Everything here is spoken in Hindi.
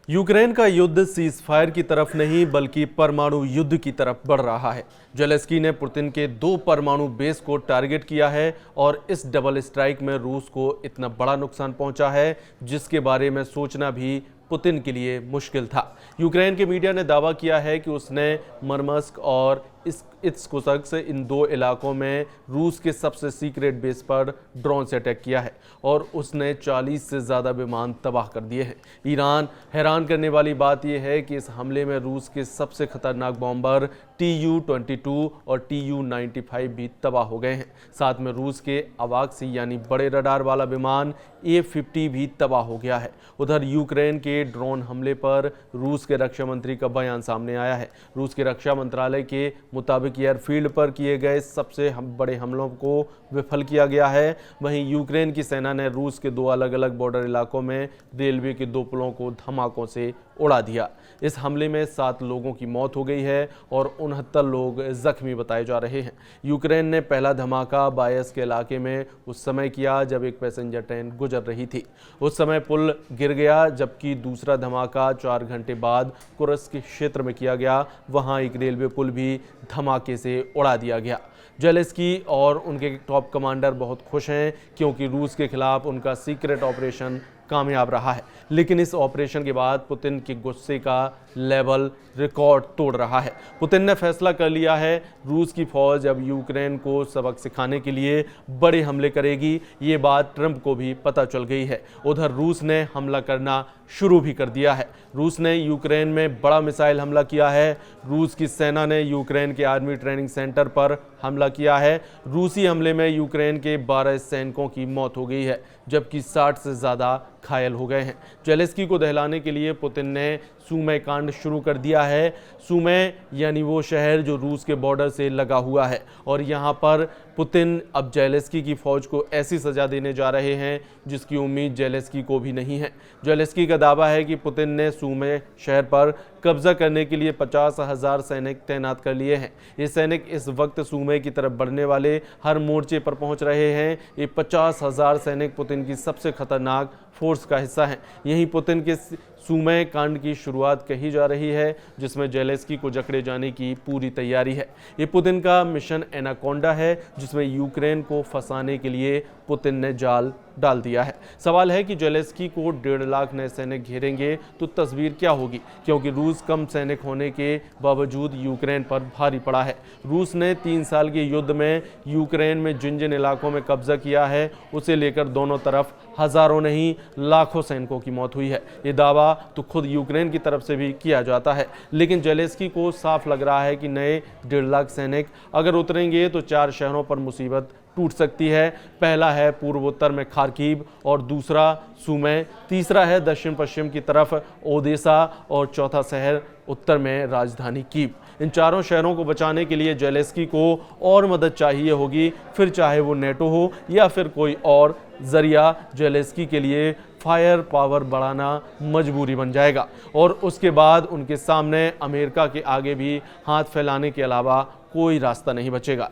यूक्रेन का युद्ध सीजफायर की तरफ नहीं बल्कि परमाणु युद्ध की तरफ बढ़ रहा है। जेलेंस्की ने पुतिन के 2 परमाणु बेस को टारगेट किया है और इस डबल स्ट्राइक में रूस को इतना बड़ा नुकसान पहुंचा है जिसके बारे में सोचना भी पुतिन के लिए मुश्किल था। यूक्रेन के मीडिया ने दावा किया है कि उसने मरमस्क और इर्कुत्स्क इन 2 इलाकों में रूस के सबसे सीक्रेट बेस पर ड्रोन से अटैक किया है और उसने 40 से ज़्यादा विमान तबाह कर दिए हैं। ईरान हैरान करने वाली बात यह है कि इस हमले में रूस के सबसे खतरनाक बॉम्बर Tu-22 और Tu-95 भी तबाह हो गए हैं। साथ में रूस के अवाक्सी यानी बड़े रडार वाला विमान A-50 भी तबाह हो गया है। उधर यूक्रेन के ड्रोन हमले पर रूस के रक्षा मंत्री का बयान सामने आया है। रूस के रक्षा मंत्रालय के मुताबिक एयरफील्ड पर किए गए सबसे बड़े हमलों को विफल किया गया है। वहीं यूक्रेन की सेना ने रूस के 2 अलग अलग बॉर्डर इलाकों में रेलवे के 2 पुलों को धमाकों से उड़ा दिया। इस हमले में 7 लोगों की मौत हो गई है और 69 लोग जख्मी बताए जा रहे हैं। यूक्रेन ने पहला धमाका बायस के इलाके में उस समय किया जब एक पैसेंजर ट्रेन गुजर रही थी। उस समय पुल गिर गया, जबकि दूसरा धमाका 4 घंटे बाद कुर्स्क क्षेत्र में किया गया। वहां एक रेलवे पुल भी धमाके से उड़ा दिया गया। जेलेंस्की और उनके टॉप कमांडर बहुत खुश हैं क्योंकि रूस के खिलाफ उनका सीक्रेट ऑपरेशन कामयाब रहा है, लेकिन इस ऑपरेशन के बाद पुतिन के गुस्से का लेवल रिकॉर्ड तोड़ रहा है। पुतिन ने फैसला कर लिया है रूस की फौज अब यूक्रेन को सबक सिखाने के लिए बड़े हमले करेगी। ये बात ट्रंप को भी पता चल गई है। उधर रूस ने हमला करना शुरू भी कर दिया है। रूस ने यूक्रेन में बड़ा मिसाइल हमला किया है। रूस की सेना ने यूक्रेन के आर्मी ट्रेनिंग सेंटर पर हमला किया है। रूसी हमले में यूक्रेन के 12 सैनिकों की मौत हो गई है, जबकि 60 से ज़्यादा घायल हो गए हैं। जेलेंस्की को दहलाने के लिए पुतिन ने सुमी कांड शुरू कर दिया है। सुमी यानी वो शहर जो रूस के बॉर्डर से लगा हुआ है, और यहाँ पर पुतिन अब जेलेंस्की की फौज को ऐसी सजा देने जा रहे हैं जिसकी उम्मीद जेलेंस्की को भी नहीं है। जेलेंस्की का दावा है कि पुतिन ने सुमी शहर पर कब्जा करने के लिए 50,000 सैनिक तैनात कर लिए हैं। ये सैनिक इस वक्त सुमी की तरफ बढ़ने वाले हर मोर्चे पर पहुंच रहे हैं। ये 50,000 सैनिक पुतिन की सबसे खतरनाक फोर्स का हिस्सा हैं। यहीं पुतिन के सुमी कांड की शुरुआत कही जा रही है, जिसमें जेलेंस्की को जकड़े जाने की पूरी तैयारी है। ये पुतिन का मिशन एनाकोंडा है, जिसमें यूक्रेन को फंसाने के लिए पुतिन ने जाल डाल दिया है। सवाल है कि जेलेंस्की को 1.5 लाख नए सैनिक घेरेंगे तो तस्वीर क्या होगी, क्योंकि रूस कम सैनिक होने के बावजूद यूक्रेन पर भारी पड़ा है। रूस ने 3 साल के युद्ध में यूक्रेन में जिन जिन इलाकों में कब्जा किया है, उसे लेकर दोनों तरफ हजारों नहीं लाखों सैनिकों की मौत हुई है। ये दावा तो खुद यूक्रेन की तरफ से भी किया जाता है, लेकिन जेलेंस्की को साफ लग रहा है कि नए 1.5 लाख सैनिक अगर उतरेंगे तो 4 शहरों पर मुसीबत टूट सकती है। पहला है पूर्वोत्तर में खार्किव और दूसरा सुमी, तीसरा है दक्षिण पश्चिम की तरफ ओदेसा और चौथा शहर उत्तर में राजधानी कीव। इन 4 शहरों को बचाने के लिए जेलेंस्की को और मदद चाहिए होगी, फिर चाहे वो नेटो हो या फिर कोई और जरिया। जेलेंस्की के लिए फायर पावर बढ़ाना मजबूरी बन जाएगा और उसके बाद उनके सामने अमेरिका के आगे भी हाथ फैलाने के अलावा कोई रास्ता नहीं बचेगा।